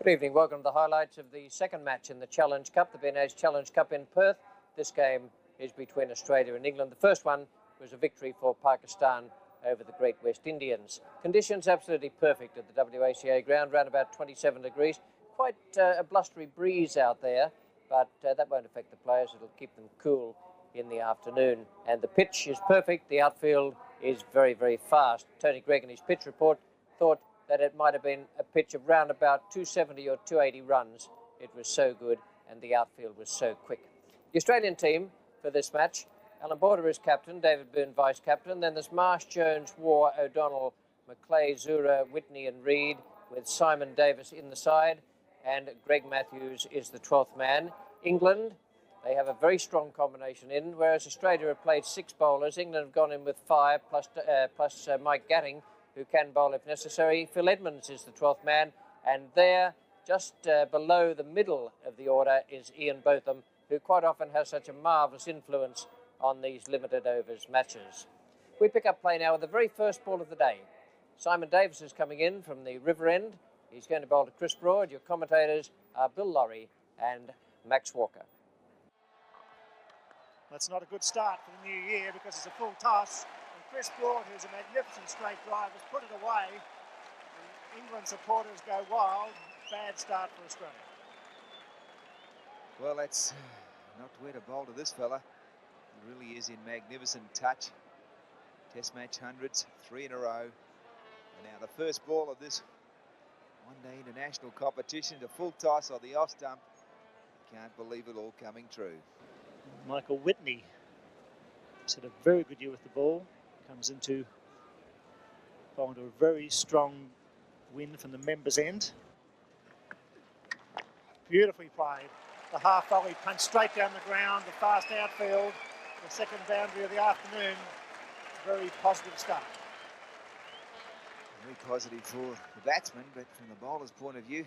Good evening. Welcome to the highlights of the second match in the Challenge Cup, the Ben Challenge Cup in Perth. This game is between Australia and England. The first one was a victory for Pakistan over the Great West Indians. Conditions absolutely perfect at the WACA ground, around about 27 degrees. Quite a blustery breeze out there, but that won't affect the players. It'll keep them cool in the afternoon. And the pitch is perfect. The outfield is very, very fast. Tony Gregg in his pitch report thought that it might have been a pitch of round about 270 or 280 runs. It was so good, and the outfield was so quick. The Australian team for this match, Alan Border is captain, David Byrne vice-captain. Then there's Marsh, Jones, Waugh, O'Donnell, McClay, Zura, Whitney and Reid, with Simon Davis in the side, and Greg Matthews is the 12th man. England, they have a very strong combination in, whereas Australia have played 6 bowlers. England have gone in with 5, plus Mike Gatting, who can bowl if necessary. Phil Edmonds is the 12th man, and there, just below the middle of the order, is Ian Botham, who quite often has such a marvellous influence on these limited overs matches. We pick up play now with the very first ball of the day. Simon Davis is coming in from the river end. He's going to bowl to Chris Broad. Your commentators are Bill Laurie and Max Walker. That's not a good start for the new year because it's a full toss. And Chris Broad, who's a magnificent straight drive, has put it away. And England supporters go wild. Bad start for Australia. Well, that's not where to bowl to this fella. He really is in magnificent touch. Test match hundreds, 3 in a row. And now the first ball of this one-day international competition, the full toss on the off stump. Can't believe it all coming true. Michael Whitney has had a very good year with the ball. Comes into bowling to a very strong win from the members' end. Beautifully played. The half volley punched straight down the ground, the fast outfield, the second boundary of the afternoon. Very positive start. Very positive for the batsman, but from the bowler's point of view,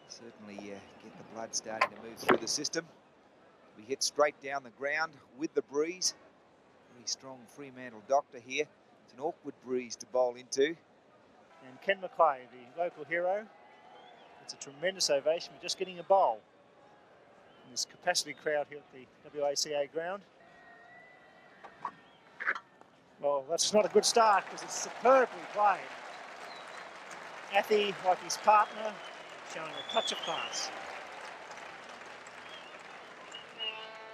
certainly get the blood starting to move through the system. We hit straight down the ground with the breeze. Very strong Fremantle doctor here. It's an awkward breeze to bowl into. And Ken McClay, the local hero, it's a tremendous ovation for just getting a bowl. And this capacity crowd here at the WACA ground. Well, that's not a good start because it's superbly played. Athy, like his partner, showing a touch of class.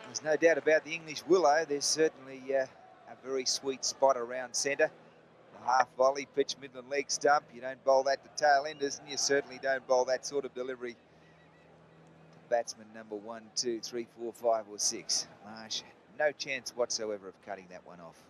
There's no doubt about the English willow. There's certainly a very sweet spot around centre. The half volley, pitch, midland leg stump. You don't bowl that to tail enders, and you certainly don't bowl that sort of delivery to batsman number 1, 2, 3, 4, 5 or 6. Marsh, no chance whatsoever of cutting that one off.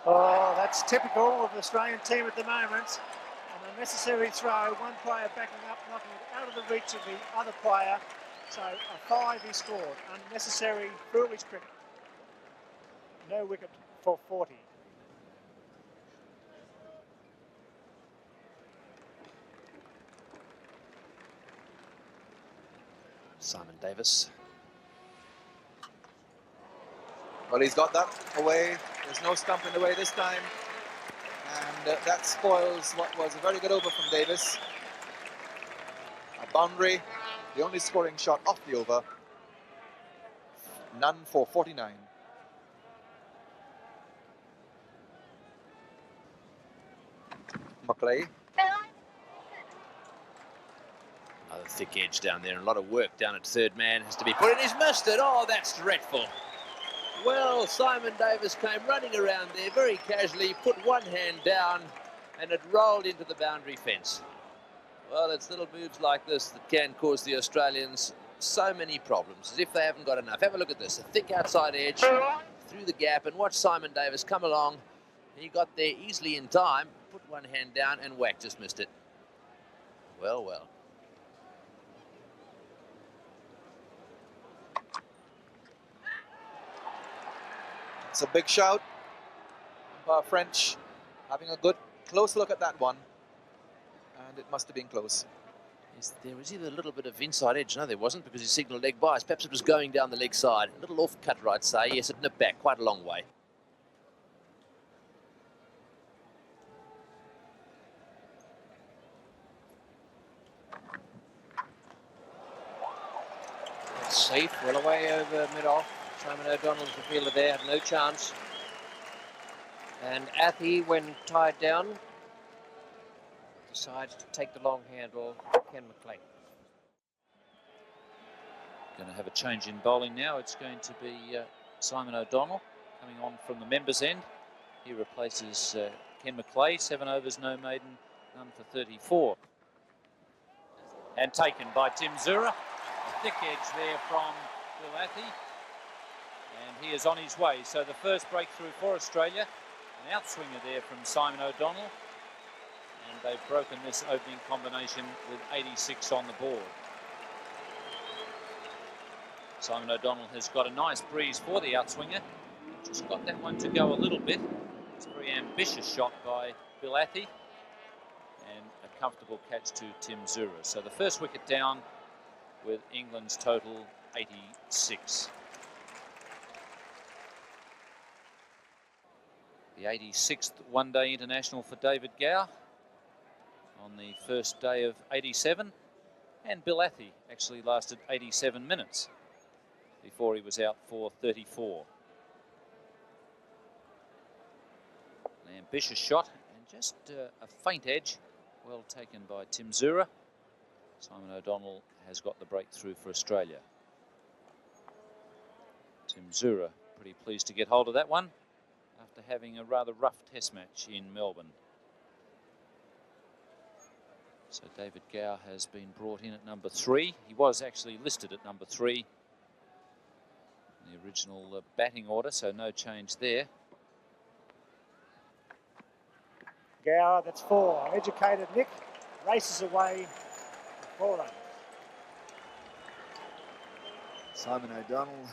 Oh, that's typical of the Australian team at the moment. An unnecessary throw, one player backing up, knocking it out of the reach of the other player. So a 5 he scored. Unnecessary, foolish cricket. No wicket for 40. Simon Davis. Well, he's got that away. There's no stump in the way this time. And that spoils what was a very good over from Davis. A boundary, the only scoring shot off the over. None for 49. McClay. Another thick edge down there, and a lot of work down at third man has to be put in. He's missed it. Oh, that's dreadful. Well, Simon Davis came running around there very casually, put one hand down, and it rolled into the boundary fence. Well, it's little moves like this that can cause the Australians so many problems, as if they haven't got enough. Have a look at this, a thick outside edge through the gap, and watch Simon Davis come along. He got there easily in time, put one hand down, and whack, just missed it. Well, well. It's a big shout. French having a good close look at that one. And it must have been close. There was either a little bit of inside edge. No, there wasn't, because he signalled leg bias. Perhaps it was going down the leg side. A little off cut, I'd say. Yes, it nipped back quite a long way. It's safe, well away over mid-off. Simon O'Donnell's the fielder there, had no chance. And Athey, when tied down, decides to take the long handle, Ken McLean. Going to have a change in bowling now. It's going to be Simon O'Donnell coming on from the members' end. He replaces Ken McLean. 7 overs, no maiden, none for 34. And taken by Tim Zura. A thick edge there from Bill Athey. And he is on his way. So the first breakthrough for Australia. An outswinger there from Simon O'Donnell. And they've broken this opening combination with 86 on the board. Simon O'Donnell has got a nice breeze for the outswinger. Just got that one to go a little bit. It's a very ambitious shot by Bill Athey. And a comfortable catch to Tim Zura. So the first wicket down with England's total 86. The 86th one-day international for David Gower on the first day of 87. And Bill Athey actually lasted 87 minutes before he was out for 34. An ambitious shot and just a faint edge, well taken by Tim Zura. Simon O'Donnell has got the breakthrough for Australia. Tim Zura pretty pleased to get hold of that one after having a rather rough test match in Melbourne. So David Gower has been brought in at number 3. He was actually listed at number 3. The original batting order, so no change there. Gower, that's 4. Educated Nick races away with 4 runs. Simon O'Donnell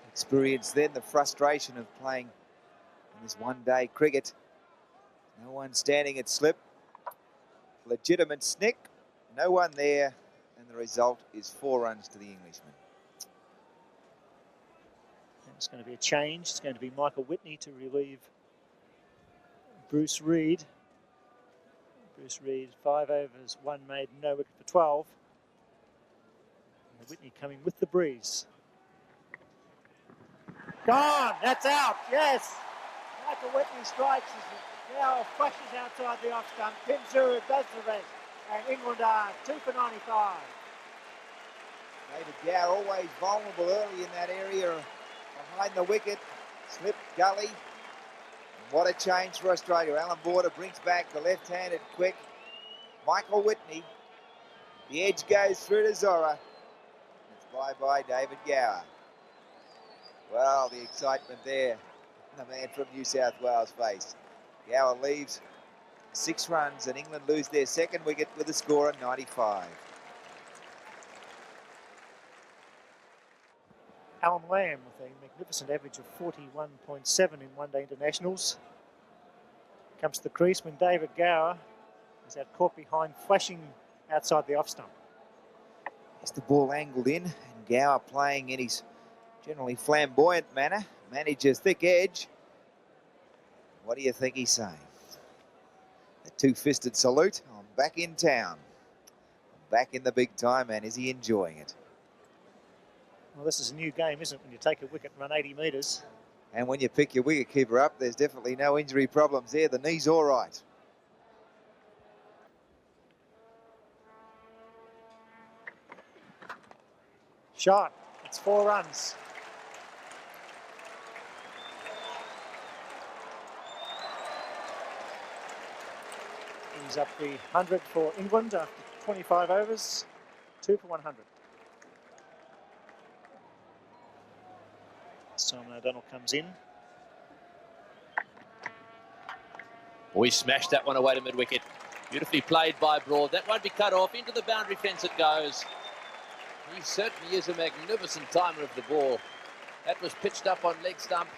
experienced then the frustration of playing in this one-day cricket. No one standing at slip. Legitimate snick. No one there. And the result is 4 runs to the Englishman. It's going to be a change. It's going to be Michael Whitney to relieve Bruce Reid. Bruce Reid, 5 overs, 1 maiden, no wicket for 12. And Whitney coming with the breeze. Gone! That's out! Yes! Michael Whitney strikes as Gower flashes outside the off stump. Tim Zura does the rest. And England are 2 for 95. David Gower always vulnerable early in that area behind the wicket. Slip, gully. And what a change for Australia. Alan Border brings back the left-handed quick. Michael Whitney. The edge goes through to Zora. It's bye-bye David Gower. Well, the excitement there. The man from New South Wales face. Gower leaves 6 runs and England lose their second wicket with a score of 95. Alan Lamb with a magnificent average of 41.7 in one-day internationals. Comes to the crease when David Gower is out caught behind, flashing outside the off stump. As the ball angled in and Gower playing in his generally flamboyant manner, manages thick edge. What do you think he's saying? A 2-fisted salute. I'm back in town. I'm back in the big time, and is he enjoying it? Well, this is a new game, isn't it, when you take a wicket and run 80 metres? And when you pick your wicketkeeper up, there's definitely no injury problems there. The knee's all right. Shot. It's 4 runs. He's up the 100 for England after 25 overs. 2 for 100. Simon O'Donnell comes in. We smashed that one away to mid-wicket. Beautifully played by Broad. That won't be cut off. Into the boundary fence it goes. He certainly is a magnificent timer of the ball. That was pitched up on leg stump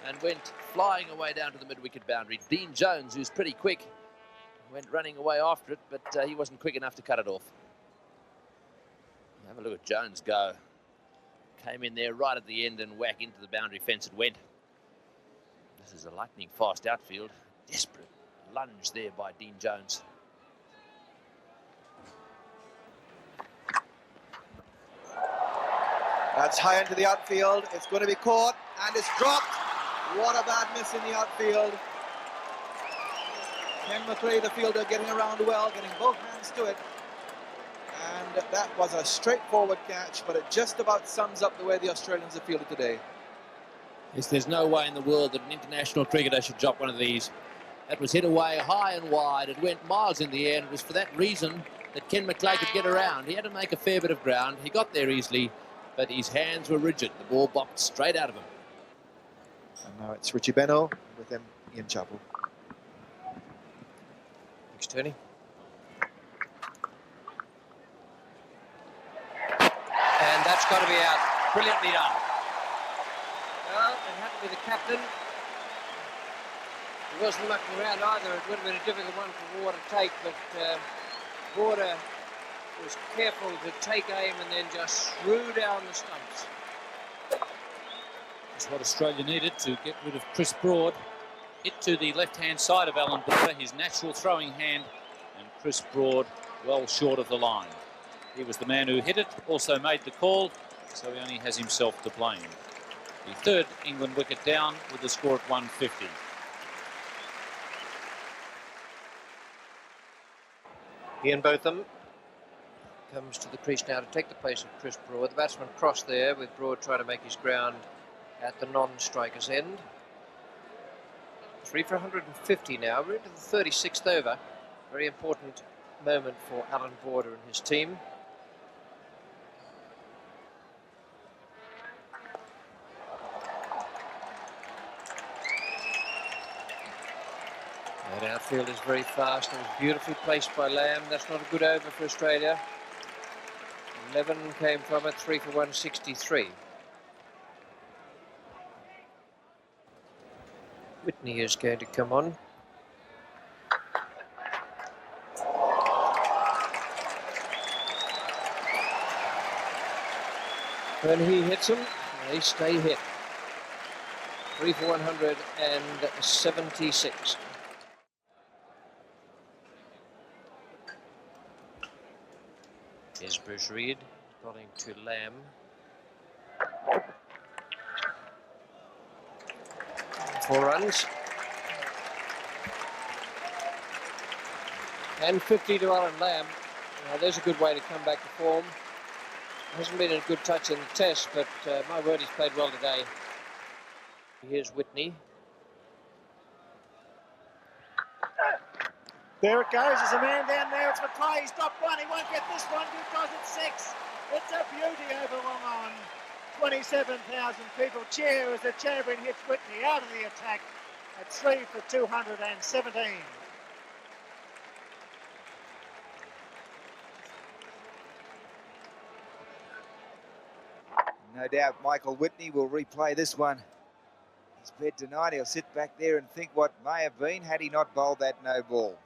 and went flying away down to the mid-wicket boundary. Dean Jones, who's pretty quick, went running away after it, but he wasn't quick enough to cut it off. Have a look at Jones go. Came in there right at the end and whack into the boundary fence it went. This is a lightning fast outfield. Desperate lunge there by Dean Jones. That's high into the outfield. It's going to be caught and it's dropped. What a bad miss in the outfield. Ken McClay, the fielder, getting around well, getting both hands to it. And that was a straightforward catch, but it just about sums up the way the Australians have fielded today. Yes, there's no way in the world that an international cricketer should drop one of these. That was hit away high and wide. It went miles in the air, and it was for that reason that Ken McClay could get around. He had to make a fair bit of ground. He got there easily, but his hands were rigid. The ball bopped straight out of him. And now it's Richie Beno with him, Ian Chappell. Thanks, Tony. And that's got to be out. Brilliantly done. Well, it happened with the captain. He wasn't mucking around either. It would have been a difficult one for Ward to take, but Border was careful to take aim and then just threw down the stumps. That's what Australia needed to get rid of Chris Broad. Hit to the left-hand side of Alan Border, his natural throwing hand, and Chris Broad well short of the line. He was the man who hit it, also made the call, so he only has himself to blame. The third England wicket down with the score at 150. Ian Botham comes to the crease now to take the place of Chris Broad. The batsman crossed there with Broad trying to make his ground at the non-striker's end. 3 for 150 now. We're into the 36th over. Very important moment for Alan Border and his team. That outfield is very fast. It was beautifully placed by Lamb. That's not a good over for Australia. 11 came from it, 3 for 163. Whitney is going to come on. When he hits them, they stay hit. 3 for 176. Here's Bruce Reid, bowling to Lamb. Four runs. And 50 to Alan Lamb. Now, there's a good way to come back to form. Hasn't been a good touch in the test, but my word, he's played well today. Here's Whitney. There it goes. There's a man down there. It's McClay. He's got one. He won't get this one because it's 6. It's a beauty over long on. 27,000 people cheer as the champion hits Whitney out of the attack at 3 for 217. No doubt Michael Whitney will replay this one. He's bed tonight. He'll sit back there and think what may have been had he not bowled that no ball.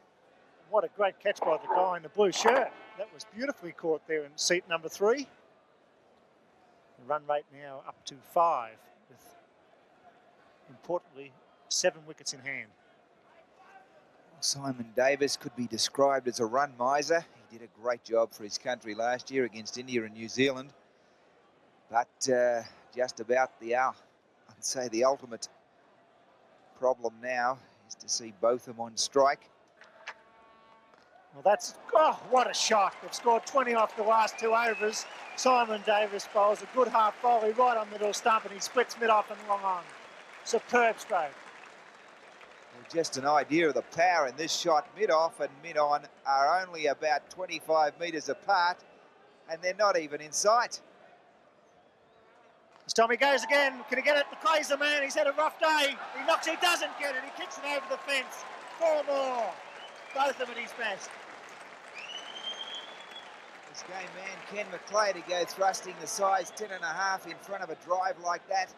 What a great catch by the guy in the blue shirt. That was beautifully caught there in seat number 3. The run rate now up to 5 with, importantly, 7 wickets in hand. Simon Davis could be described as a run miser. He did a great job for his country last year against India and New Zealand. But just about I'd say the ultimate problem now is to see Botham on strike. Well, that's, oh, what a shot. They've scored 20 off the last 2 overs. Simon Davis bowls a good half volley right on middle stump and he splits mid-off and long on. Superb stroke. Well, just an idea of the power in this shot. Mid-off and mid-on are only about 25 metres apart and they're not even in sight. As Tommy goes again, can he get it? McClay's the man, he's had a rough day. He knocks, he doesn't get it, he kicks it over the fence. 4 more. Both of them at his best. This game man, Ken McClay, to go thrusting the size 10.5 in front of a drive like that.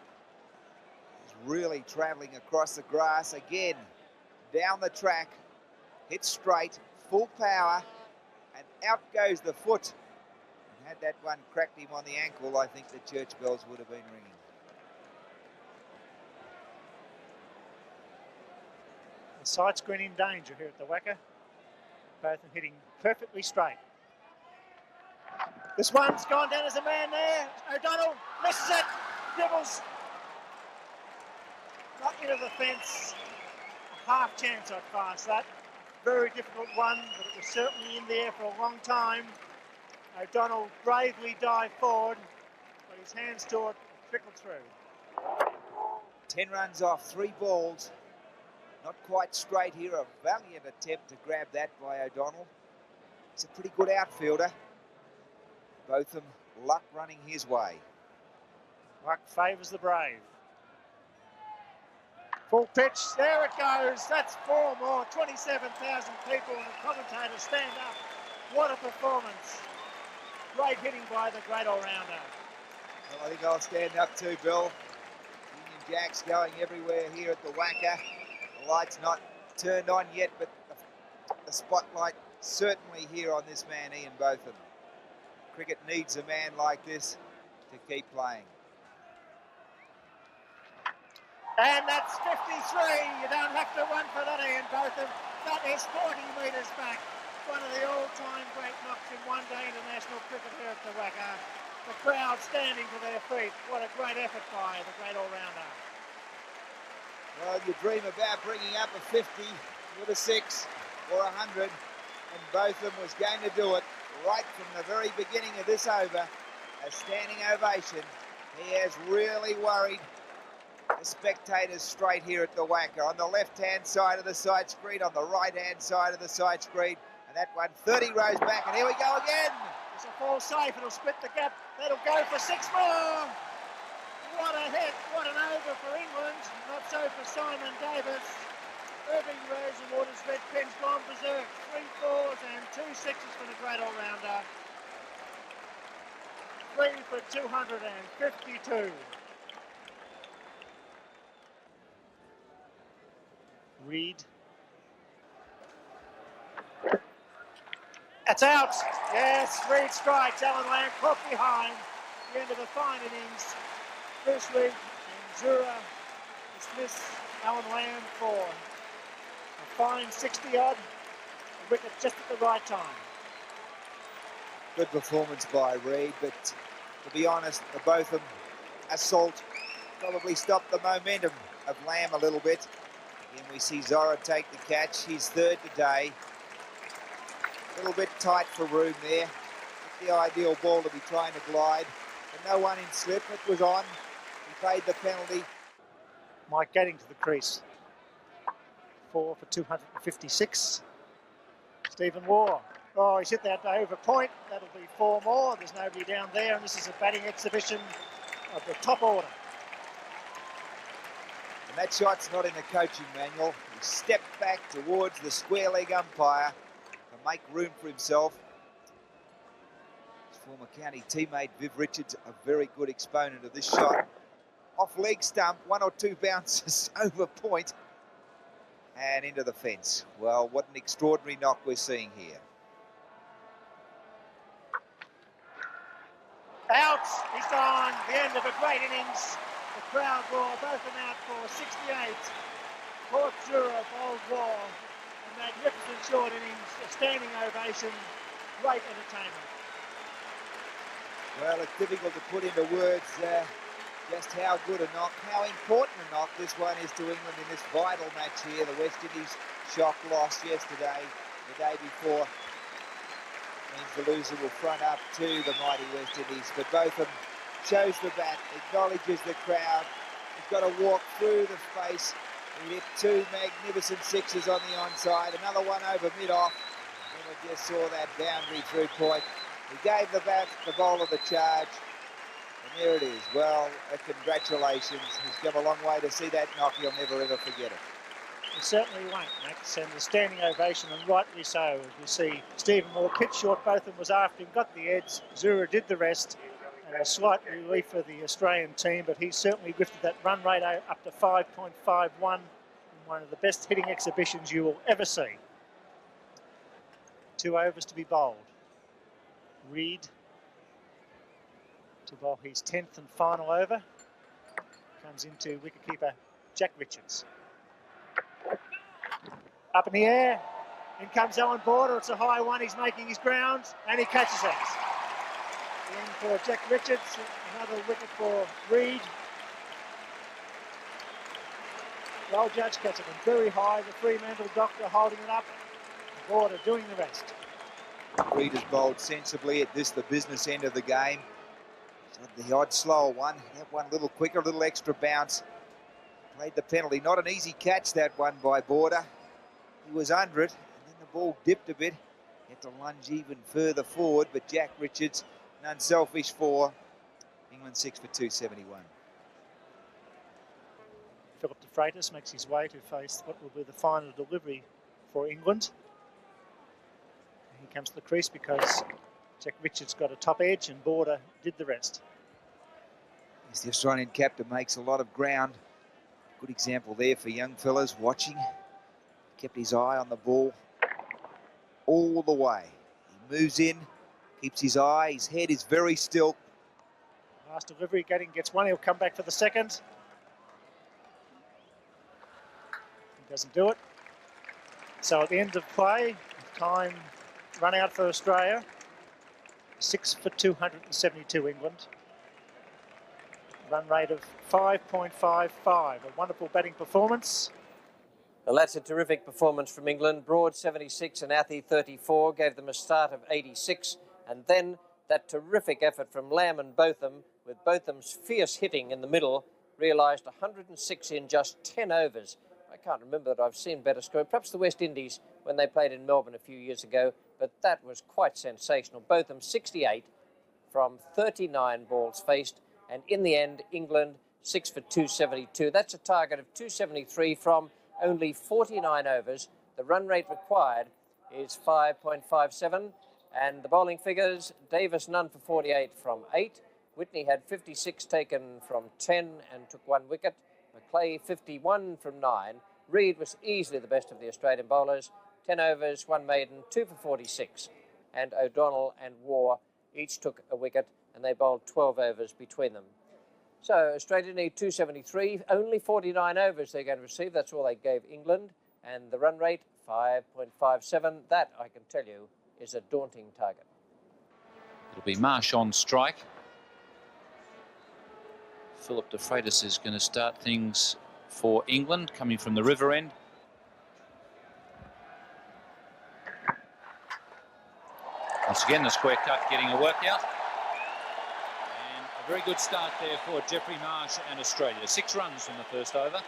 He's really travelling across the grass again. Down the track, hit straight, full power, and out goes the foot. And Had that one cracked him on the ankle, I think the church bells would have been ringing. The side screen in danger here at the Wacker. Both are hitting perfectly straight. This one's gone down as a man there. O'Donnell misses it, dribbles. Not into the fence. A half chance I'd pass that. Very difficult one, but it was certainly in the air for a long time. O'Donnell bravely dived forward, but his hands to it trickled through. 10 runs off 3 balls. Not quite straight here. A valiant attempt to grab that by O'Donnell. He's a pretty good outfielder. Botham, luck running his way. Luck favours the brave. Full pitch, there it goes. That's 4 more. 27,000 people and the commentators stand up. What a performance. Great hitting by the great all-rounder. Well, I think I'll stand up too, Bill. Union Jack's going everywhere here at the Wacker. The light's not turned on yet, but the spotlight certainly here on this man, Ian Botham. Cricket needs a man like this to keep playing. And that's 53. You don't have to run for that, Ian Botham. That is 40 metres back. One of the all-time great knocks in one-day international cricket here at the Wacker. The crowd standing to their feet. What a great effort by the great all-rounder. Well, you dream about bringing up a 50 with a 6 or 100, and Botham was going to do it right from the very beginning of this over. A standing ovation. He has really worried the spectators straight here at the Wacker. On the left-hand side of the side screen, on the right-hand side of the side screen, and that one 30 rows back, and here we go again. It's a fall safe, it'll split the gap. That'll go for 6 more. What a hit, what an over for England. Not so for Simon Davis. Irving Rosenwater's red pen's gone berserk. 3 4s and 2 6s for the great all-rounder. 3 for 252. Reed. That's out. Yes, Reed strikes. Alan Lamb caught behind. The end of a fine innings. Bruce Reed and Zura dismiss Alan Lamb for a fine 60-odd. A wicket just at the right time. Good performance by Reed, but to be honest, the Botham assault probably stopped the momentum of Lamb a little bit. Again, we see Zora take the catch. He's third today. A little bit tight for room there. Not the ideal ball to be trying to glide. But no one in slip. It was on. He paid the penalty. Mike getting to the crease. 4 for 256. Stephen Waugh. Oh, he's hit that over point. That'll be 4 more. There's nobody down there, and this is a batting exhibition of the top order. And that shot's not in the coaching manual. He stepped back towards the square leg umpire to make room for himself. His former county teammate Viv Richards, a very good exponent of this shot. Off leg stump, 1 or 2 bounces over point and into the fence. Well, what an extraordinary knock we're seeing here. Out, he's gone. The end of a great innings. The crowd roar, both them out for 68. Port Jura bowled Waugh. A magnificent short innings, a standing ovation, great entertainment. Well, it's difficult to put into words just how good a knock, how important a knock this one is to England in this vital match here. The West Indies shock loss yesterday, the day before. Means the loser will front up to the mighty West Indies. But Botham shows the bat, acknowledges the crowd. He's got to walk through the space. He hit 2 magnificent 6s on the onside. Another one over mid-off. And we just saw that boundary through point. He gave the bowler the charge. And there it is. Well, congratulations. He's come a long way to see that knock. He'll never ever forget it. He certainly won't, Max, and the standing ovation, and rightly so. As we see Stephen Moore pitch short, Botham was after him, got the edge, Zura did the rest, and a slight relief for the Australian team, but he certainly lifted that run rate up to 5.51 in one of the best hitting exhibitions you will ever see. 2 overs to be bowled. Reed to bowl his 10th and final over. Comes into wicketkeeper Jack Richards. Up in the air. In comes Owen Border. It's a high one. He's making his ground and he catches it. In for Jack Richards. Another wicket for Reid. Well judge catches it very high. The Fremantle doctor holding it up. Border doing the rest. Reid has bowled sensibly at the business end of the game. The odd slower one, that one a little quicker, a little extra bounce. Played the penalty. Not an easy catch, that one by Border. He was under it, and then the ball dipped a bit. Had to lunge even further forward, but Jack Richards, an unselfish 4. England 6 for 271. Philip de Freitas makes his way to face what will be the final delivery for England. He comes to the crease because Jack Richards got a top edge and Border did the rest. As the Australian captain makes a lot of ground. Good example there for young fellas watching. Kept his eye on the ball all the way. He moves in, keeps his eye, his head is very still. Last delivery, gets one, he'll come back for the second. He doesn't do it. So at the end of play, time run out for Australia. 6 for 272 England. Run rate of 5.55. A wonderful batting performance. Well, that's a terrific performance from England. Broad 76 and Athey 34 gave them a start of 86. And then that terrific effort from Lamb and Botham, with Botham's fierce hitting in the middle, realised 106 in just 10 overs. I can't remember that I've seen better score. Perhaps the West Indies when they played in Melbourne a few years ago, but that was quite sensational. Botham 68 from 39 balls faced, and in the end, England 6 for 272. That's a target of 273 from only 49 overs. The run rate required is 5.57, and the bowling figures, Davis none for 48 from 8. Whitney had 56 taken from 10 and took 1 wicket. Macleay 51 from 9. Reid was easily the best of the Australian bowlers. 10 overs, 1 maiden, 2 for 46. And O'Donnell and Waugh each took a wicket, and they bowled 12 overs between them. So Australia need 273. Only 49 overs they're going to receive. That's all they gave England. And the run rate, 5.57. That, I can tell you, is a daunting target. It'll be Marsh on strike. Philip de Freitas is going to start things for England, coming from the river end. Once again, the square cut getting a workout. And a very good start there for Jeffrey Marsh and Australia. 6 runs from the first over.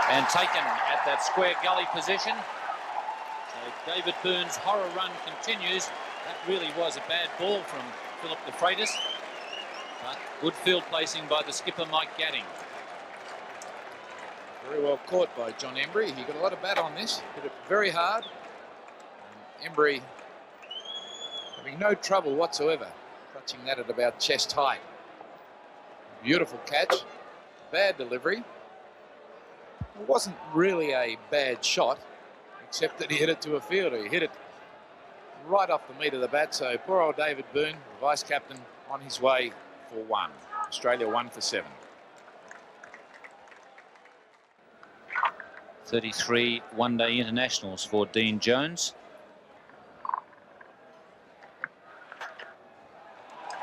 And taken at that square gully position. So David Byrne's horror run continues. That really was a bad ball from Philip de Freitas. But good field placing by the skipper, Mike Gadding. Very well caught by John Embry. He got a lot of bat on this. Hit it very hard. Embry having no trouble whatsoever. Clutching that at about chest height. Beautiful catch. Bad delivery. It wasn't really a bad shot, except that he hit it to a fielder. He hit it right off the meat of the bat. So poor old David Byrne, the vice captain, on his way for 1. Australia 1 for 7. 33 one-day internationals for Dean Jones.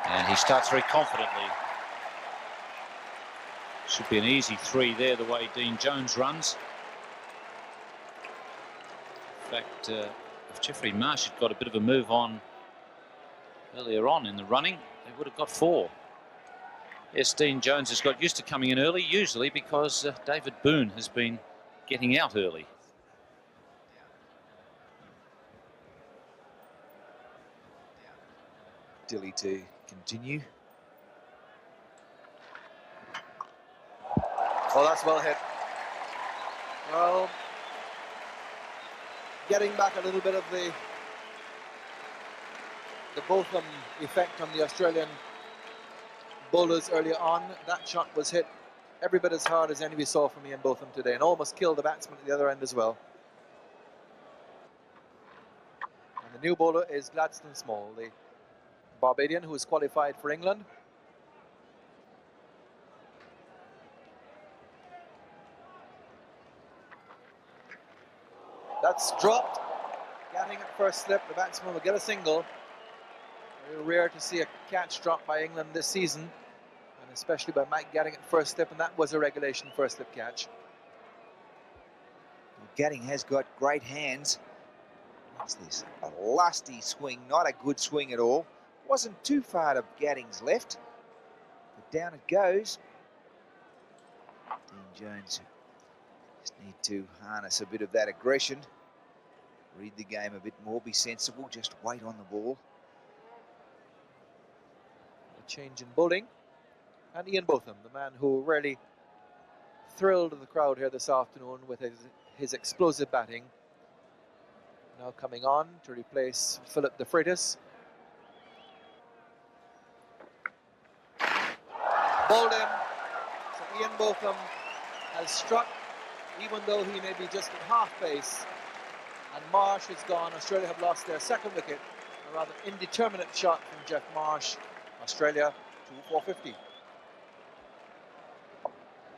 And he starts very confidently. Should be an easy 3 there, the way Dean Jones runs. In fact, if Jeffrey Marsh had got a bit of a move on earlier on in the running, they would have got 4. Yes, Dean Jones has got used to coming in early, usually because David Boone has been getting out early. Dilly to continue. Oh, that's well hit. Well, getting back a little bit of the Botham effect on the Australian bowlers earlier on. That shot was hit every bit as hard as any we saw from Ian Botham today, and almost killed the batsman at the other end as well. And the new bowler is Gladstone Small, the Barbadian who is qualified for England. That's dropped. Getting at first slip, the batsman will get a single. Very rare to see a catch dropped by England this season, and especially by Mike Gatting at first slip, and that was a regulation first slip catch. Gatting has got great hands. What's this? A lusty swing, not a good swing at all. Wasn't too far to Gatting's left, but down it goes. Dean Jones just need to harness a bit of that aggression. Read the game a bit more, be sensible, just wait on the ball. A change in bowling. And Ian Botham, the man who really thrilled the crowd here this afternoon with his explosive batting. Now coming on to replace Philip De Freitas. Bowled him. So Ian Botham has struck, even though he may be just at half pace. And Marsh is gone. Australia have lost their second wicket. A rather indeterminate shot from Jeff Marsh. Australia to 450.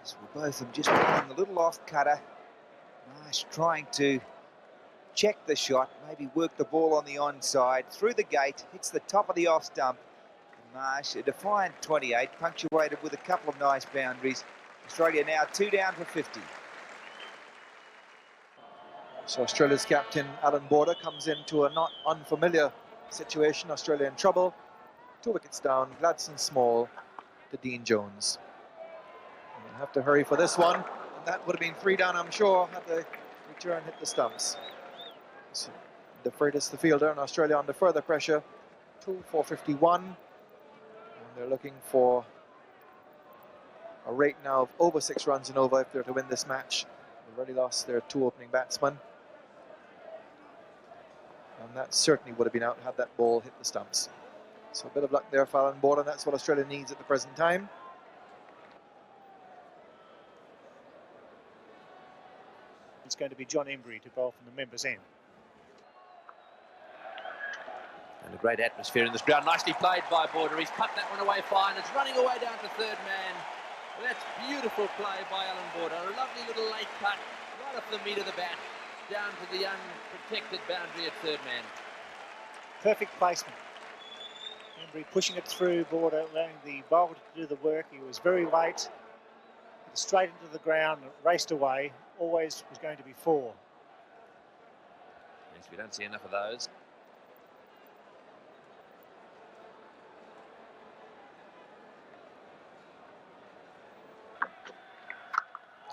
So both of them just pulling the little off cutter. Marsh trying to check the shot, maybe work the ball on the onside, through the gate, hits the top of the off stump. And Marsh, a defiant 28, punctuated with a couple of nice boundaries. Australia now 2 down for 50. So Australia's captain, Alan Border, comes into a not unfamiliar situation. Australia in trouble. 2 wickets down, Gladstone Small to Dean Jones. And they'll have to hurry for this one. And that would have been 3 down, I'm sure, had the return hit the stumps. So De Freitas, the fielder, and Australia under further pressure. 451. And they're looking for a rate now of over 6 runs and over if they're to win this match. They've already lost their 2 opening batsmen. And that certainly would have been out had that ball hit the stumps. So a bit of luck there for Alan Border, and that's what Australia needs at the present time. It's going to be John Embry to bowl from the members' end. And a great atmosphere in this ground. Nicely played by Border. He's cut that one away fine. It's running away down to third man. Well, that's beautiful play by Alan Border. A lovely little late cut right off the meat of the bat down to the unprotected boundary at third man. Perfect placement. Embry pushing it through Border, allowing the bowler to do the work. He was very late, straight into the ground, raced away. Always was going to be 4. Yes, we don't see enough of those.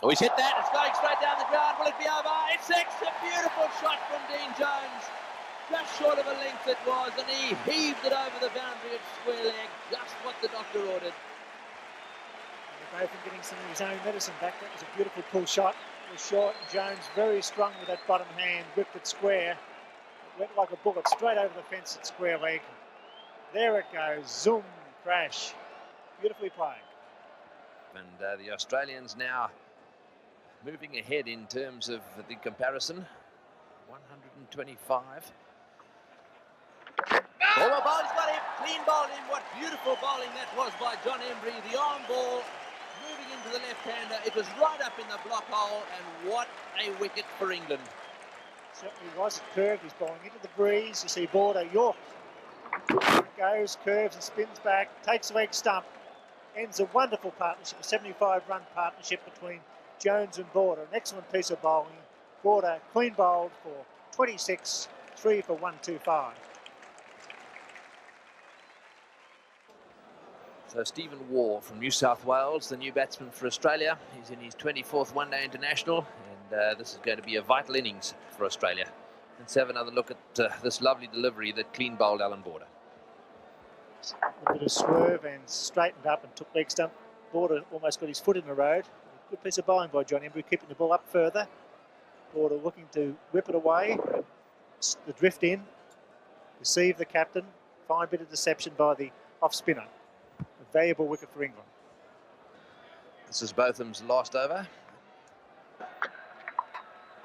Oh, he's hit that. It's going straight down the ground. Will it be over? It's 6. A beautiful shot from Dean Jones. Just short of a length it was, and he heaved it over the boundary at square leg. Just what the doctor ordered. Both getting some of his own medicine back. That was a beautiful pull shot. It was short. Jones very strong with that bottom hand. Whipped it square. It went like a bullet straight over the fence at square leg. There it goes. Zoom. Crash. Beautifully played. And the Australians now moving ahead in terms of the comparison. 125. Oh, a bowl's got him. Clean bowled him. What beautiful bowling that was by John Embry. The arm ball moving into the left-hander. It was right up in the block hole, and what a wicket for England. Certainly was. It curved. He's bowling into the breeze. You see Border, York. There it goes, curves and spins back, takes the leg stump. Ends a wonderful partnership, a 75-run partnership between Jones and Border. An excellent piece of bowling. Border clean bowled for 26, 3 for 125. So Stephen Waugh from New South Wales, the new batsman for Australia. He's in his 24th one-day international, and this is going to be a vital innings for Australia. Let's have another look at this lovely delivery that clean bowled Alan Border. A bit of swerve and straightened up and took leg stump. Border almost got his foot in the road. Good piece of bowling by John Embry, keeping the ball up further. Border looking to whip it away. The drift in. Deceive the captain. Fine bit of deception by the off spinner. A valuable wicket for England. This is Botham's last over.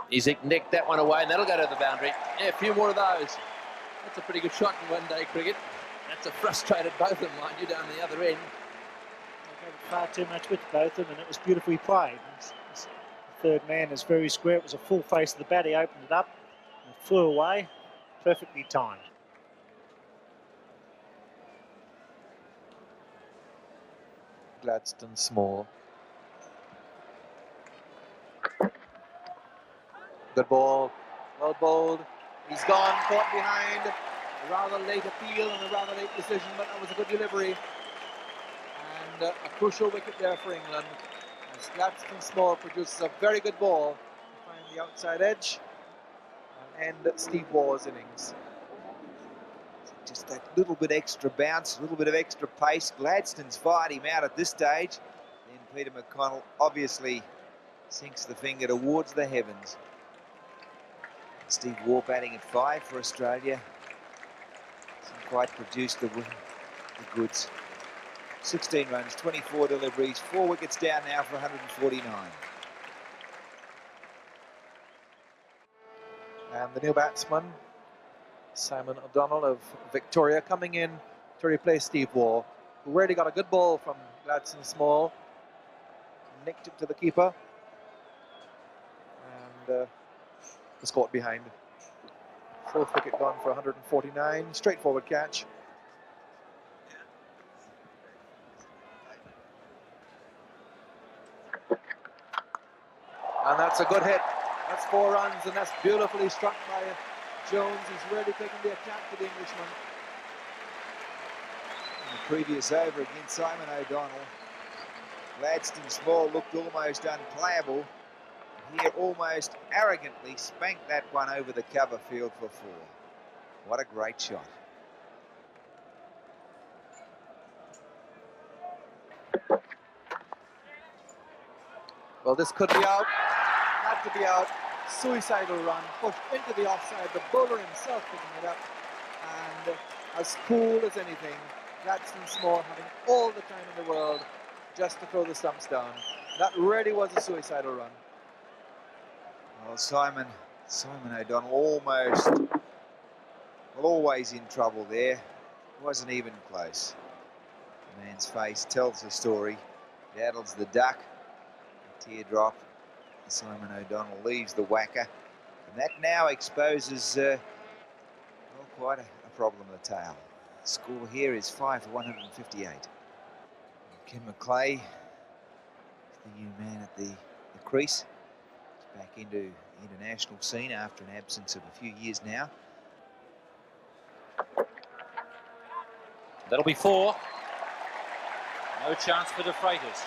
He's nicked that one away, and that'll go to the boundary. Yeah, a few more of those. That's a pretty good shot in one-day cricket. That's a frustrated Botham, mind you, down the other end. They gave it far too much width, Botham, and it was beautifully played. The third man is very square. It was a full face of the bat. He opened it up and it flew away. Perfectly timed. Gladstone Small. Good ball, well bowled. He's gone, caught behind. A rather late appeal and a rather late decision, but that was a good delivery. And a crucial wicket there for England, as Gladstone Small produces a very good ball to find the outside edge and end Steve Waugh's innings. Just that little bit extra bounce, a little bit of extra pace. Gladstone's fired him out at this stage. Then Peter McConnell obviously sinks the finger towards the heavens. Steve Waugh batting at 5 for Australia. Hasn't quite produced the goods. 16 runs, 24 deliveries, 4 wickets down now for 149. And the new batsman, Simon O'Donnell of Victoria, coming in to replace Steve Waugh, who really got a good ball from Gladstone Small. Nicked it to the keeper. And was caught behind. Fourth wicket gone for 149. Straightforward catch. And that's a good hit. That's 4 runs, and that's beautifully struck by Jones. He's really taken the attack to the Englishman. In the previous over against Simon O'Donnell, Gladstone Small looked almost unplayable. Here almost arrogantly spanked that one over the cover field for 4. What a great shot. Well, this could be out. Had to be out. Suicidal run, pushed into the offside. The bowler himself picking it up. And as cool as anything, Gladstone Small having all the time in the world just to throw the stumps down. That really was a suicidal run. Well, Simon O'Donnell always in trouble there. Wasn't even close. The man's face tells the story. Daddles the duck. A teardrop. Simon O'Donnell leaves the whacker. And that now exposes quite a problem of the tail. The score here is 5 for 158. Ken McClay, the new man at the crease. Back into international scene after an absence of a few years now. That'll be 4. No chance for the Freighters.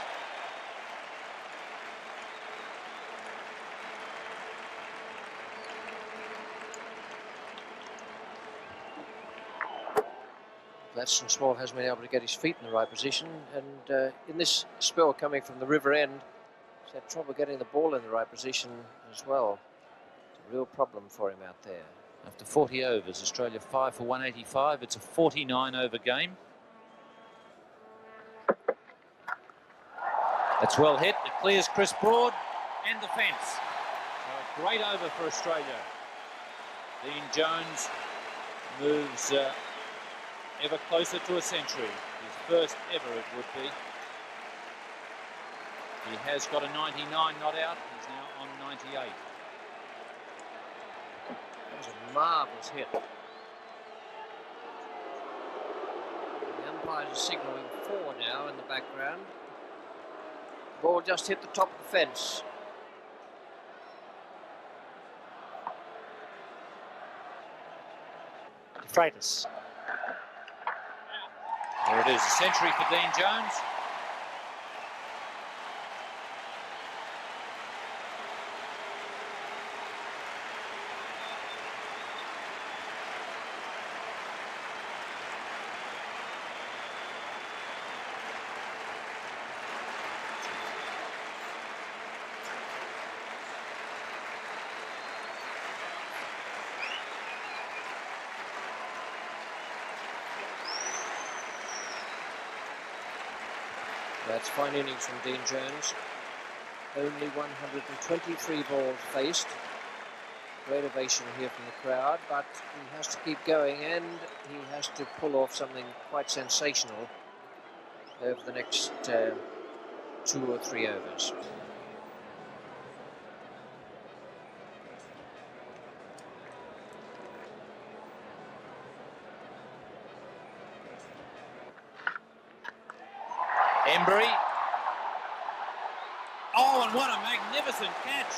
Gladstone Small hasn't been able to get his feet in the right position, and in this spell coming from the river end, he's had trouble getting the ball in the right position as well. It's a real problem for him out there. After 40 overs, Australia 5 for 185. It's a 49-over game. That's well hit. It clears Chris Broad and the fence. So a great over for Australia. Dean Jones moves ever closer to a century. His first ever, it would be. He has got a 99 not out. He's now on 98. That was a marvellous hit. The umpires are signalling 4 now in the background. The ball just hit the top of the fence. Freitas. There it is, a century for Dean Jones. That's fine innings from Dean Jones. Only 123 balls faced. Great ovation here from the crowd, but he has to keep going and he has to pull off something quite sensational over the next 2 or 3 overs. Embry. Oh, and what a magnificent catch.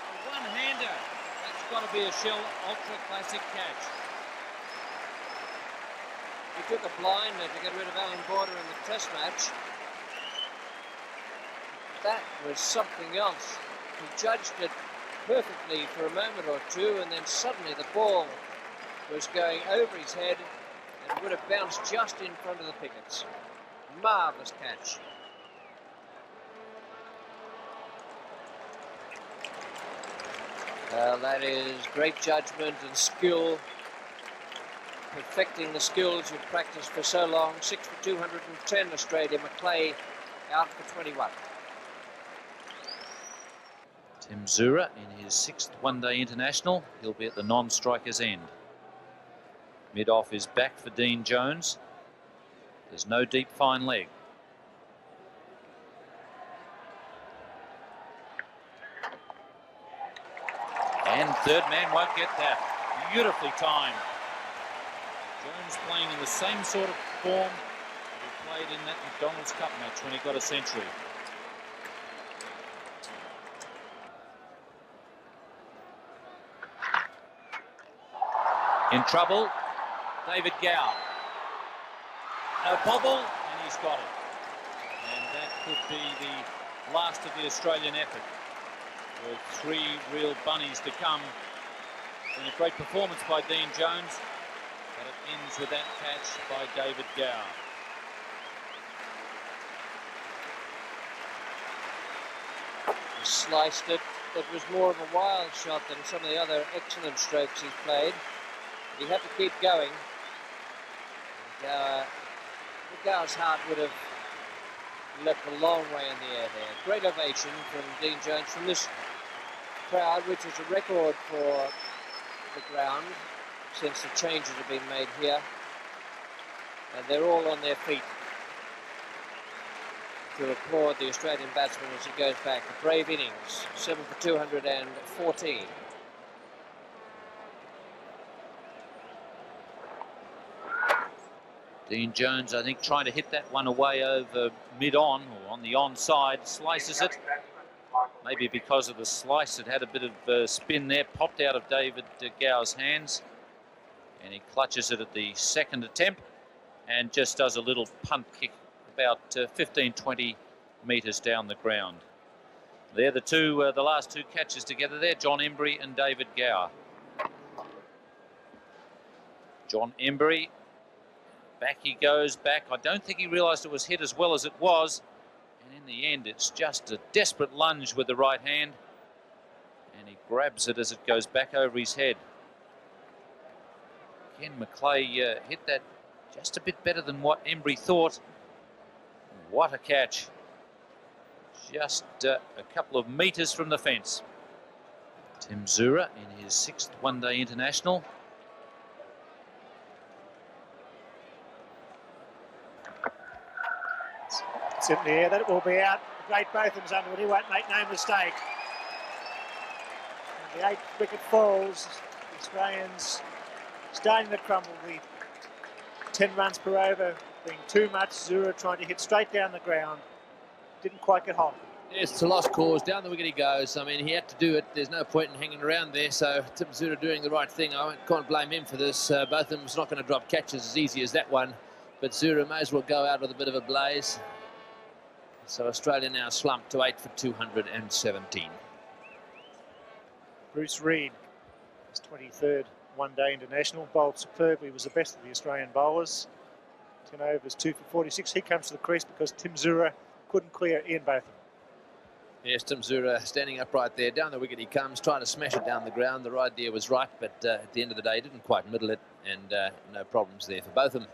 A one-hander. That's got to be a Shell Ultra Classic catch. He took a blinder to get rid of Alan Border in the Test match. That was something else. He judged it perfectly for a moment or two, and then suddenly the ball was going over his head and would have bounced just in front of the pickets. Marvellous catch. Well, that is great judgment and skill, perfecting the skills you've practiced for so long. 6 for 210 Australia. Maclay out for 21. Tim Zura in his 6th one-day international. He'll be at the non-striker's end. Mid-off is back for Dean Jones. There's no deep fine leg. And third man won't get that. Beautifully timed. Jones playing in the same sort of form that he played in that McDonald's Cup match when he got a century. In trouble, David Gow. No bobble, and he's got it. And that could be the last of the Australian effort, with 3 real bunnies to come. And a great performance by Dean Jones, but it ends with that catch by David Gow. He sliced it. It was more of a wild shot than some of the other excellent strokes he's played. He had to keep going. Gow's heart would have left a long way in the air there. Great ovation from Dean Jones from this crowd, which is a record for the ground since the changes have been made here. And they're all on their feet to applaud the Australian batsman as he goes back. A brave innings, 7 for 214. Dean Jones, I think, trying to hit that one away over mid-on, or on the onside, slices it. Maybe because of the slice, it had a bit of spin there, popped out of David Gow's hands. And he clutches it at the second attempt and just does a little punt kick about 15-20 metres down the ground. They're the last 2 catches together there, John Embry and David Gow. John Embry. Back he goes, back. I don't think he realised it was hit as well as it was. And in the end, it's just a desperate lunge with the right hand. And he grabs it as it goes back over his head. Ken Maclay hit that just a bit better than what Embry thought. What a catch. Just a couple of metres from the fence. Tim Zura in his 6th one-day international. It's in the air, that will be out. The great Botham's under it, he won't make no mistake. And the 8th wicket falls. The Australians starting to crumble. The 10 runs per over being too much. Zura trying to hit straight down the ground. Didn't quite get hot. Yes, it's a lost cause. Down the wicket he goes. I mean, he had to do it. There's no point in hanging around there. So Tim Zura doing the right thing. I can't blame him for this. Botham's not going to drop catches as easy as that one. But Zura may as well go out with a bit of a blaze. So Australia now slumped to 8 for 217. Bruce Reid, his 23rd one-day international, bowled superbly. He was the best of the Australian bowlers. 10 overs, 2 for 46. He comes to the crease because Tim Zura couldn't clear Ian Botham. Yes, Tim Zura standing upright there. Down the wicket he comes, trying to smash it down the ground. The idea was right, but at the end of the day, he didn't quite middle it, and no problems there for Botham.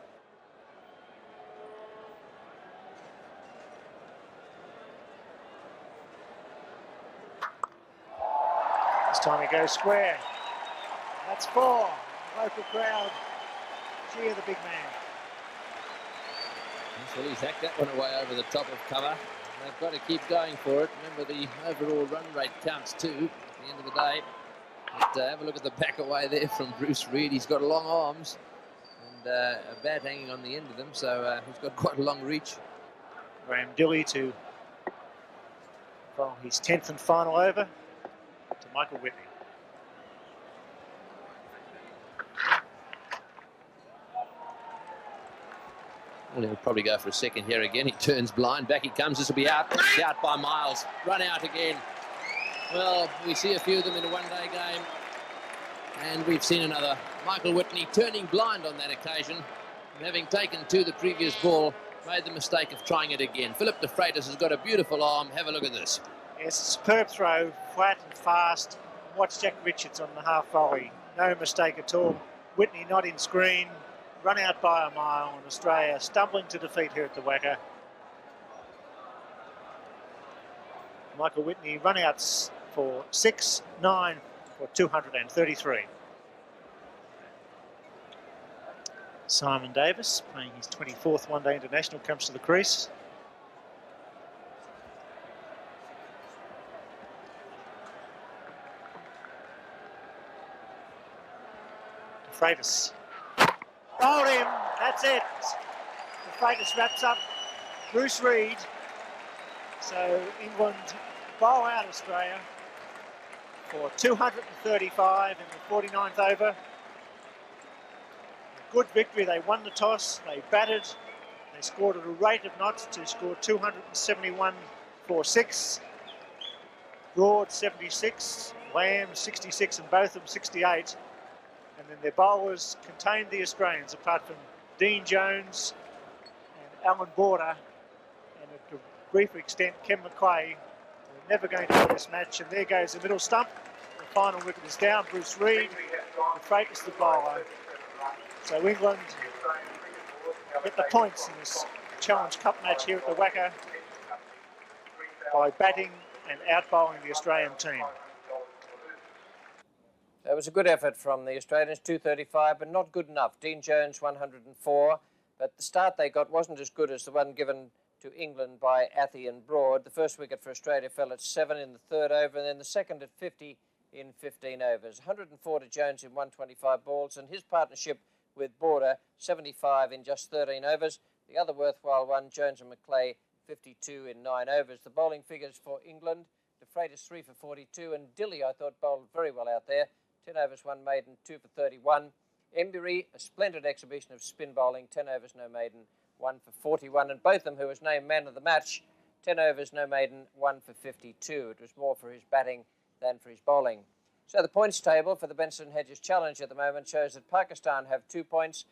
This time he goes square. That's 4. The local crowd cheer the big man. Well, he's hacked that one away over the top of cover. They've got to keep going for it. Remember, the overall run rate counts too at the end of the day. But have a look at the back away there from Bruce Reid. He's got long arms and a bat hanging on the end of them, so he's got quite a long reach. Graham Dilley to bowl his 10th and final over to Michael Whitney. Well, he'll probably go for a second here again. He turns blind. Back he comes. This will be out. Out by Miles. Run out again. Well, we see a few of them in a one-day game. And we've seen another. Michael Whitney turning blind on that occasion. And having taken 2 the previous ball, made the mistake of trying it again. Philip de Freitas has got a beautiful arm. Have a look at this. Yes, superb throw, flat and fast. Watch Jack Richards on the half volley. No mistake at all. Whitney not in screen. Run out by a mile, and Australia stumbling to defeat here at the Wacker. Michael Whitney run outs for 6, 9 for 233. Simon Davis, playing his 24th one-day international, comes to the crease. Freitas. Bowled him, that's it. Freitas wraps up Bruce Reid. So England bowl out Australia for 235 in the 49th over. A good victory. They won the toss, they batted, they scored at a rate of knots to score 271 for 6. Broad 76, Lamb 66, and both of them 68. And then their bowlers contained the Australians, apart from Dean Jones and Alan Border, and to a brief extent Ken McClay. They're never going to win this match, and there goes the middle stump. The final wicket is down. Bruce Reid, the Freitas the bowler. So England get the points in this Challenge Cup match here at the Wacker by batting and out-bowling the Australian team. That was a good effort from the Australians, 235, but not good enough. Dean Jones, 104, but the start they got wasn't as good as the one given to England by Athey and Broad. The first wicket for Australia fell at 7 in the 3rd over, and then the second at 50 in 15 overs. 104 to Jones in 125 balls, and his partnership with Border, 75 in just 13 overs. The other worthwhile one, Jones and McClay, 52 in 9 overs. The bowling figures for England, de Freitas 3 for 42, and Dilley, I thought, bowled very well out there. 10 overs, 1 maiden, 2 for 31. Embury, a splendid exhibition of spin bowling, 10 overs, no maiden, 1 for 41. And Botham, who was named man of the match, 10 overs, no maiden, 1 for 52. It was more for his batting than for his bowling. So the points table for the Benson and Hedges Challenge at the moment shows that Pakistan have 2 points,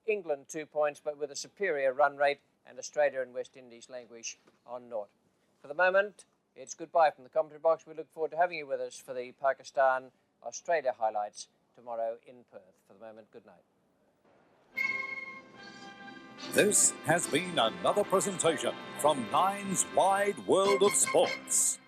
England 2 points, but with a superior run rate, and Australia and West Indies languish on 0. For the moment, it's goodbye from the commentary box. We look forward to having you with us for the Pakistan-Australia highlights tomorrow in Perth. For the moment, good night. This has been another presentation from Nine's Wide World of Sports.